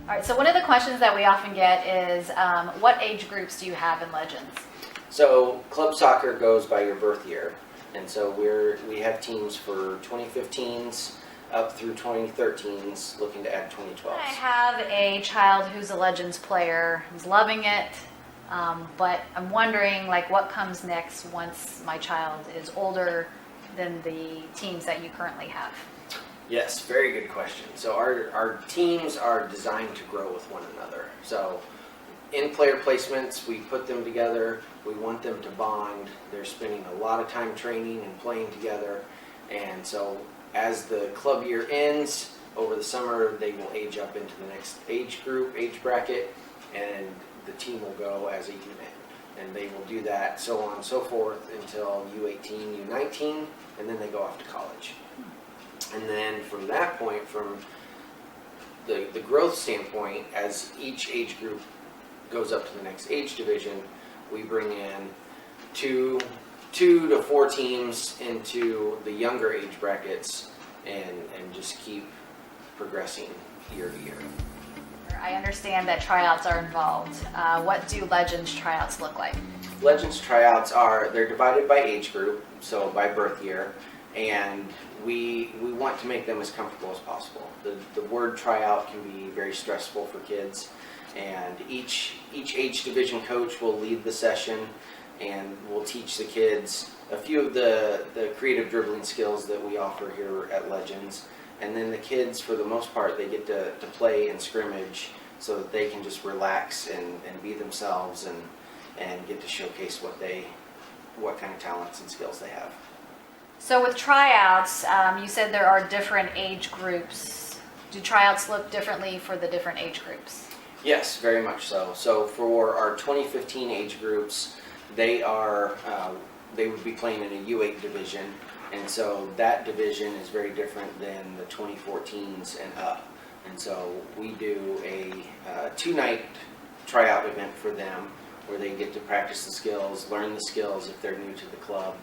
All right, so one of the questions that we often get is, what age groups do you have in Legends? So club soccer goes by your birth year, and so we have teams for 2015s up through 2013s, looking to add 2012s. I have a child who's a Legends player, who's loving it, but I'm wondering like what comes next once my child is older than the teams that you currently have. Yes, very good question. So our teams are designed to grow with one another. So in player placements, we put them together. We want them to bond. They're spending a lot of time training and playing together. And so as the club year ends, over the summer, they will age up into the next age group, age bracket, and the team will go as a unit. And they will do that so on and so forth until U18, U19, and then they go off to college. And then from that point, from the growth standpoint, as each age group goes up to the next age division, we bring in two to four teams into the younger age brackets and just keep progressing year to year. I understand that tryouts are involved. What do Legends tryouts look like? Legends tryouts they're divided by age group, so by birth year, and we want to make them as comfortable as possible. The word tryout can be very stressful for kids, and each age division coach will lead the session and will teach the kids a few of the creative dribbling skills that we offer here at Legends. And then the kids, for the most part, they get to play and scrimmage so that they can just relax and be themselves and get to showcase what kind of talents and skills they have. So with tryouts, you said there are different age groups. Do tryouts look differently for the different age groups? Yes, very much so. So for our 2015 age groups, they would be playing in a U8 division, and so that division is very different than the 2014s and up. And so we do a two-night tryout event for them where they get to practice the skills, learn the skills if they're new to the club,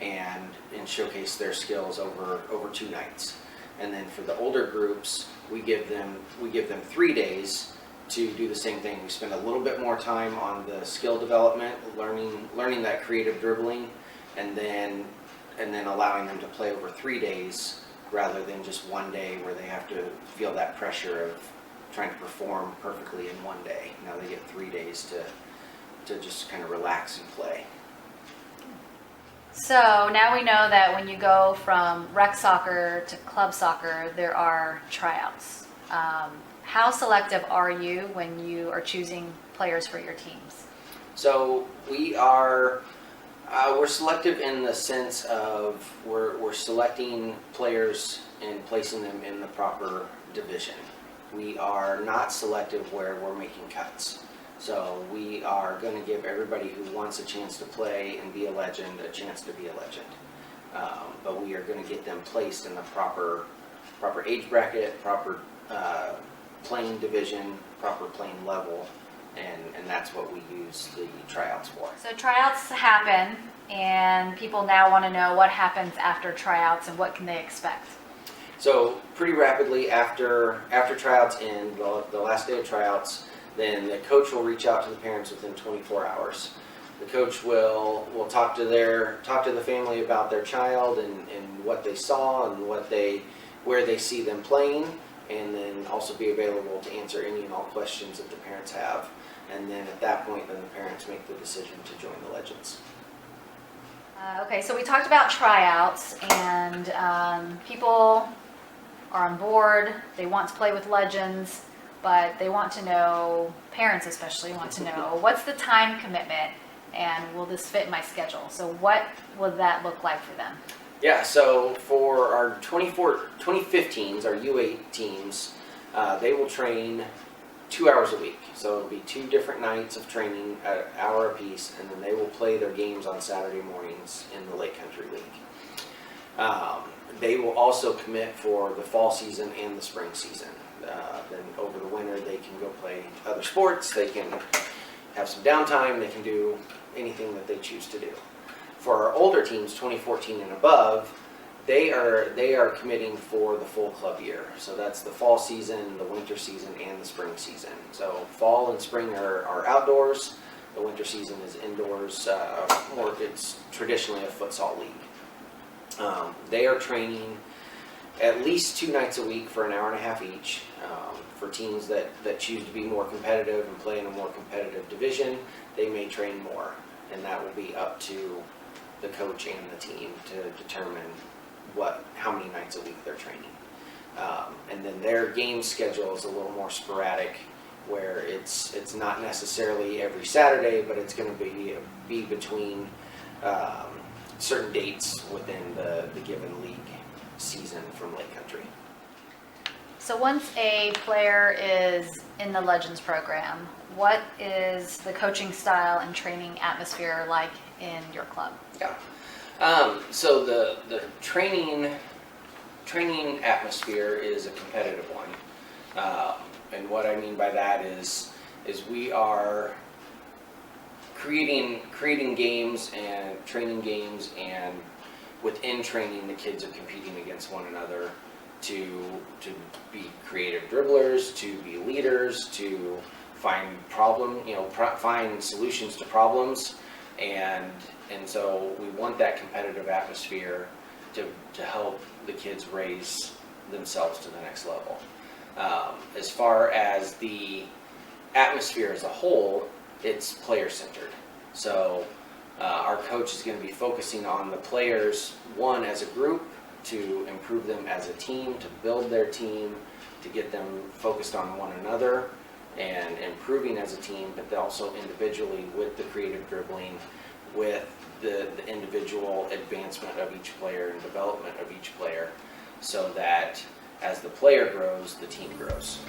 and showcase their skills over 2 nights. And then for the older groups, we give them 3 days to do the same thing. We spend a little bit more time on the skill development, learning that creative dribbling, and then allowing them to play over 3 days rather than just 1 day where they have to feel that pressure of trying to perform perfectly in 1 day. Now they get 3 days to just kind of relax and play. So now we know that when you go from rec soccer to club soccer, there are tryouts. How selective are you when you are choosing players for your teams? So we're selective in the sense of we're selecting players and placing them in the proper division. We are not selective where we're making cuts. So we are going to give everybody who wants a chance to play and be a legend a chance to be a legend. But we are going to get them placed in the proper age bracket, proper playing division, proper playing level, and that's what we use the tryouts for. So tryouts happen, and people now want to know what happens after tryouts and what can they expect. So pretty rapidly after tryouts end, the last day of tryouts, then the coach will reach out to the parents within 24 hours. The coach will talk to the family about their child and what they saw and where they see them playing, and then also be available to answer any and all questions that the parents have. And then at that point, then the parents make the decision to join the Legends. Okay, so we talked about tryouts, and people are on board. They want to play with Legends, but they want to know, parents especially want to know, what's the time commitment and will this fit my schedule? So what will that look like for them? Yeah, so for our 2015s, our U8 teams, they will train 2 hours a week. So it'll be 2 different nights of training at an hour apiece, and then they will play their games on Saturday mornings in the Lake Country League. They will also commit for the fall season and the spring season. Then over the winter, they can go play other sports. They can have some downtime. They can do anything that they choose to do. For our older teams, 2014 and above, They are committing for the full club year. So that's the fall season, the winter season, and the spring season. So fall and spring are outdoors. The winter season is indoors. Or it's traditionally a futsal league. They are training at least 2 nights a week for an hour and a half each. For teams that choose to be more competitive and play in a more competitive division, they may train more, and that will be up to the coach and the team to determine how many nights a week they're training. And then their game schedule is a little more sporadic, where it's not necessarily every Saturday, but it's going to be between certain dates within the given league season from Lake Country. So once a player is in the Legends program, what is the coaching style and training atmosphere like in your club? Yeah. So the training atmosphere is a competitive one, and what I mean by that is we are creating games and training games, and within training the kids are competing against one another to be creative dribblers, to be leaders, to find find solutions to problems, and so we want that competitive atmosphere to help the kids raise themselves to the next level. As far as the atmosphere as a whole, it's player-centered. So our coach is going to be focusing on the players, one, as a group, to improve them as a team, to build their team, to get them focused on one another and improving as a team, but also individually with the creative dribbling, with the individual advancement of each player and development of each player, so that as the player grows, the team grows.